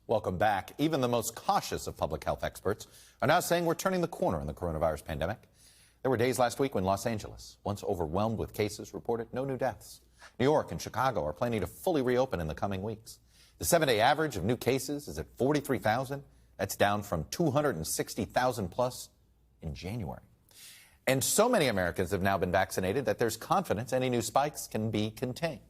Welcome back. Even the most cautious of public health experts are now saying we're turning the corner in the coronavirus pandemic. There were days last week when Los Angeles, once overwhelmed with cases, reported no new deaths. New York and Chicago are planning to fully reopen in the coming weeks. The 7-day average of new cases is at 43,000. That's down from 260,000 plus in January. And so many Americans have now been vaccinated that there's confidence any new spikes can be contained.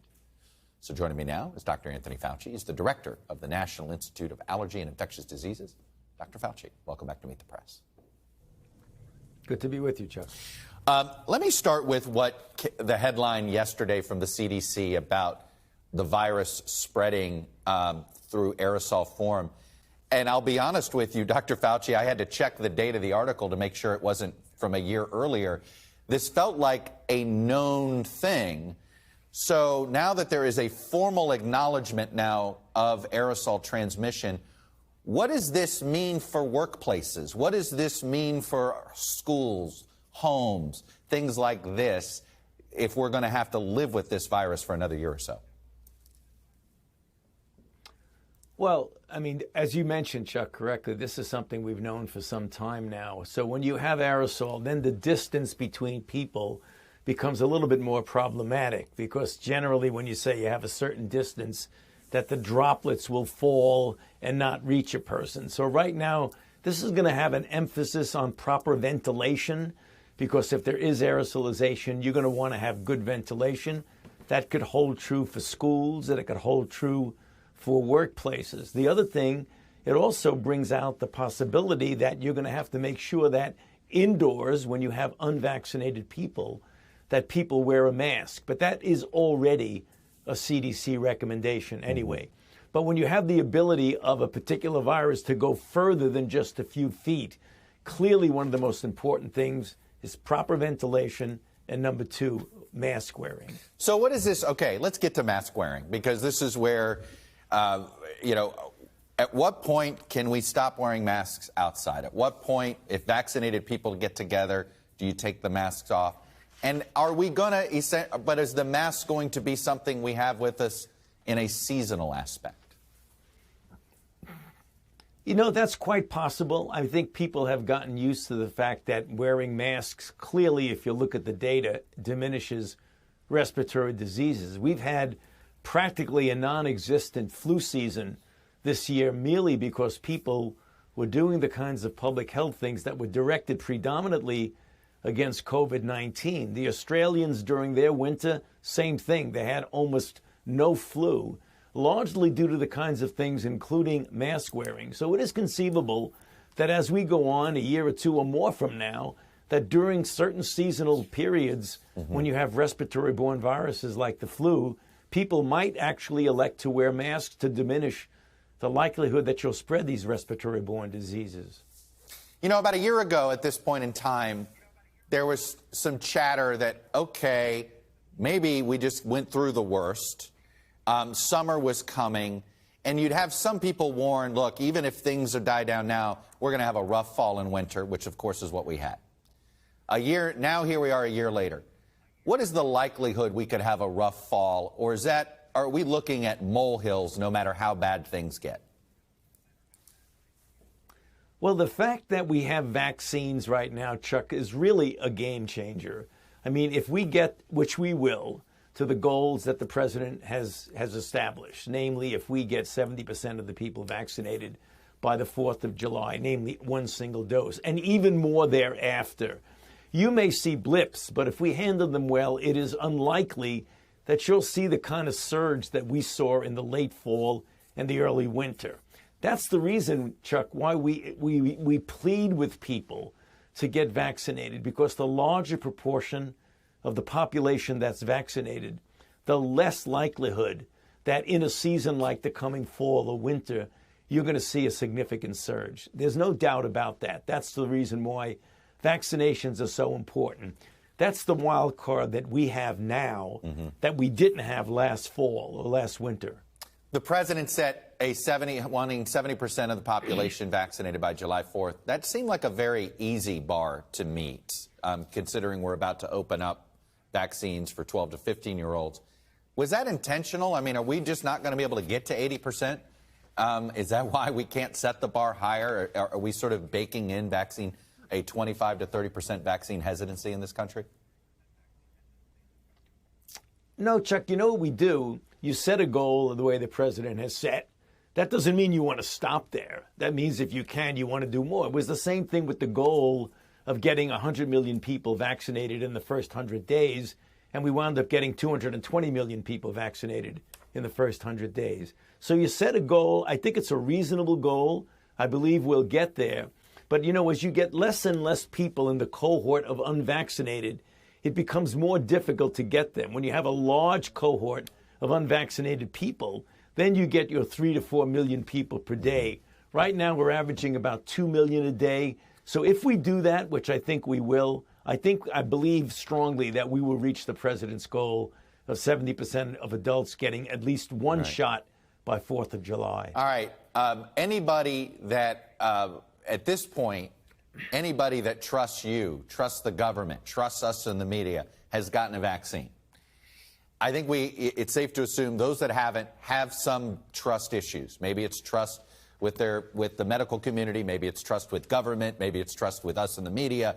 So joining me now is Dr. Anthony Fauci. He's the director of the National Institute of Allergy and Infectious Diseases. Dr. Fauci, welcome back to Meet the Press. Good to be with you, Chuck. Let me start with what the headline yesterday from the CDC about the virus spreading through aerosol form. And I'll be honest with you, Dr. Fauci, I had to check the date of the article to make sure it wasn't from a year earlier. This felt like a known thing. So now that there is a formal acknowledgement now of aerosol transmission, what does this mean for workplaces? What does this mean for schools, homes, things like this, if we're going to have to live with this virus for another year or so? Well, I mean, as you mentioned, Chuck, correctly, this is something we've known for some time now. So when you have aerosol, then the distance between people becomes a little bit more problematic, because generally when you say you have a certain distance, that the droplets will fall and not reach a person. So right now, this is going to have an emphasis on proper ventilation, because if there is aerosolization, you're going to want to have good ventilation. That could hold true for schools, and it could hold true for workplaces. The other thing, it also brings out the possibility that you're going to have to make sure that indoors, when you have unvaccinated people, that people wear a mask. But that is already a CDC recommendation anyway. But when you have the ability of a particular virus to go further than just a few feet, clearly one of the most important things is proper ventilation, and number two, mask wearing. So what is this? Okay, let's get to mask wearing, because this is where, at what point can we stop wearing masks outside? At what point, if vaccinated people get together, do you take the masks off? And are we going to, but is the mask going to be something we have with us in a seasonal aspect? You know, that's quite possible. I think people have gotten used to the fact that wearing masks, clearly, if you look at the data, diminishes respiratory diseases. We've had practically a non-existent flu season this year merely because people were doing the kinds of public health things that were directed predominantly against COVID-19. The Australians during their winter, same thing. They had almost no flu, largely due to the kinds of things, including mask wearing. So it is conceivable that as we go on a year or two or more from now, that during certain seasonal periods, when you have respiratory-borne viruses like the flu, people might actually elect to wear masks to diminish the likelihood that you'll spread these respiratory-borne diseases. You know, about a year ago at this point in time, there was some chatter that, okay, maybe we just went through the worst. Summer was coming, and you'd have some people warn, look, even if things are die down now, we're going to have a rough fall and winter, which of course is what we had. Now here we are a year later. What is the likelihood we could have a rough fall, or are we looking at molehills no matter how bad things get? Well, the fact that we have vaccines right now, Chuck, is really a game changer. I mean, if we get, which we will, to the goals that the president has established, namely if we get 70% of the people vaccinated by the 4th of July, namely one single dose, and even more thereafter, you may see blips, but if we handle them well, it is unlikely that you'll see the kind of surge that we saw in the late fall and the early winter. That's the reason, Chuck, why we plead with people to get vaccinated, because the larger proportion of the population that's vaccinated, the less likelihood that in a season like the coming fall or winter, you're going to see a significant surge. There's no doubt about that. That's the reason why vaccinations are so important. That's the wild card that we have now that we didn't have last fall or last winter. The president set wanting 70% of the population vaccinated by July 4th. That seemed like a very easy bar to meet, considering we're about to open up vaccines for 12 to 15-year-olds. Was that intentional? I mean, are we just not going to be able to get to 80%? Is that why we can't set the bar higher? Are we sort of baking in a 25 to 30% vaccine hesitancy in this country? No, Chuck, you know what we do? You set a goal the way the president has set. That doesn't mean you want to stop there. That means if you can, you want to do more. It was the same thing with the goal of getting 100 million people vaccinated in the first 100 days, and we wound up getting 220 million people vaccinated in the first 100 days. So you set a goal. I think it's a reasonable goal. I believe we'll get there. But, you know, as you get less and less people in the cohort of unvaccinated, it becomes more difficult to get them. When you have a large cohort of unvaccinated people, then you get your 3 to 4 million people per day. Right now, we're averaging about 2 million a day. So if we do that, which I think we will, I believe strongly that we will reach the president's goal of 70% of adults getting at least one shot by 4th of July. All right. Anybody that, at this point, anybody that trusts you, trusts the government, trusts us in the media, has gotten a vaccine. I think it's safe to assume those that haven't have some trust issues. Maybe it's trust with the medical community, maybe it's trust with government, maybe it's trust with us in the media.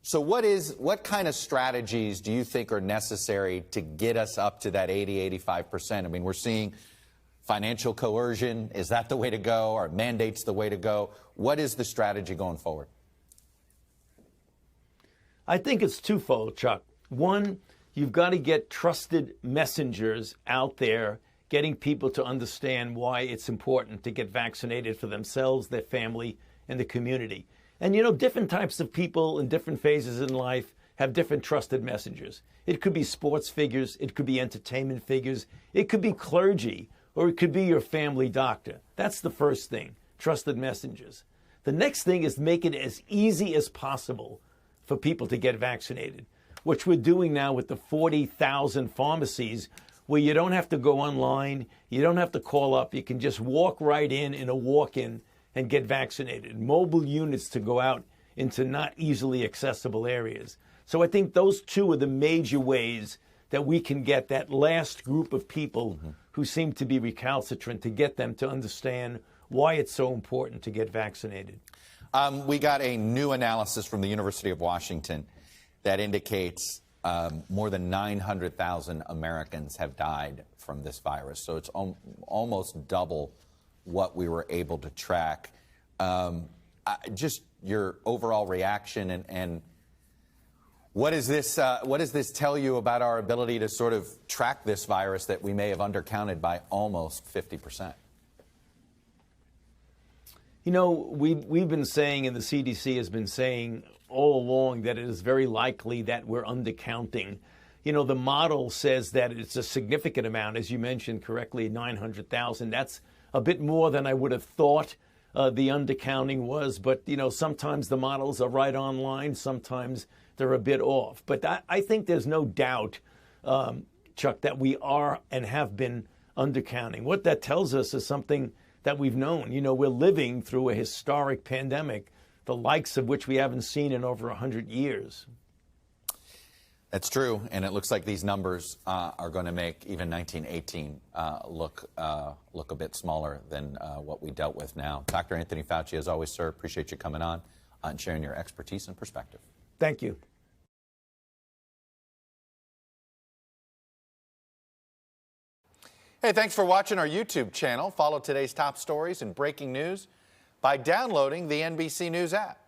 So what kind of strategies do you think are necessary to get us up to that 80, 85%? I mean, we're seeing financial coercion. Is that the way to go? Are mandates the way to go? What is the strategy going forward? I think it's twofold, Chuck. One, you've got to get trusted messengers out there getting people to understand why it's important to get vaccinated for themselves, their family, and the community. And, you know, different types of people in different phases in life have different trusted messengers. It could be sports figures, it could be entertainment figures, it could be clergy, or it could be your family doctor. That's the first thing, trusted messengers. The next thing is make it as easy as possible for people to get vaccinated, which we're doing now with the 40,000 pharmacies where you don't have to go online, you don't have to call up, you can just walk right in a walk-in and get vaccinated. Mobile units to go out into not easily accessible areas. So I think those two are the major ways that we can get that last group of people who seem to be recalcitrant, to get them to understand why it's so important to get vaccinated. We got a new analysis from the University of Washington that indicates more than 900,000 Americans have died from this virus. So it's almost double what we were able to track. Just your overall reaction and what does this tell you about our ability to sort of track this virus that we may have undercounted by almost 50%? You know, we've been saying, and the CDC has been saying all along, that it is very likely that we're undercounting. You know, the model says that it's a significant amount, as you mentioned correctly, 900,000. That's a bit more than I would have thought the undercounting was. But, you know, sometimes the models are right on line, sometimes they're a bit off. But I think there's no doubt, Chuck, that we are and have been undercounting. What that tells us is something that we've known. You know, we're living through a historic pandemic, the likes of which we haven't seen in over 100 years. That's true, and it looks like these numbers are going to make even 1918 look a bit smaller than what we dealt with now. Dr. Anthony Fauci, as always, sir, appreciate you coming on and sharing your expertise and perspective. Thank you. Hey, thanks for watching our YouTube channel. Follow today's top stories and breaking news by downloading the NBC News app.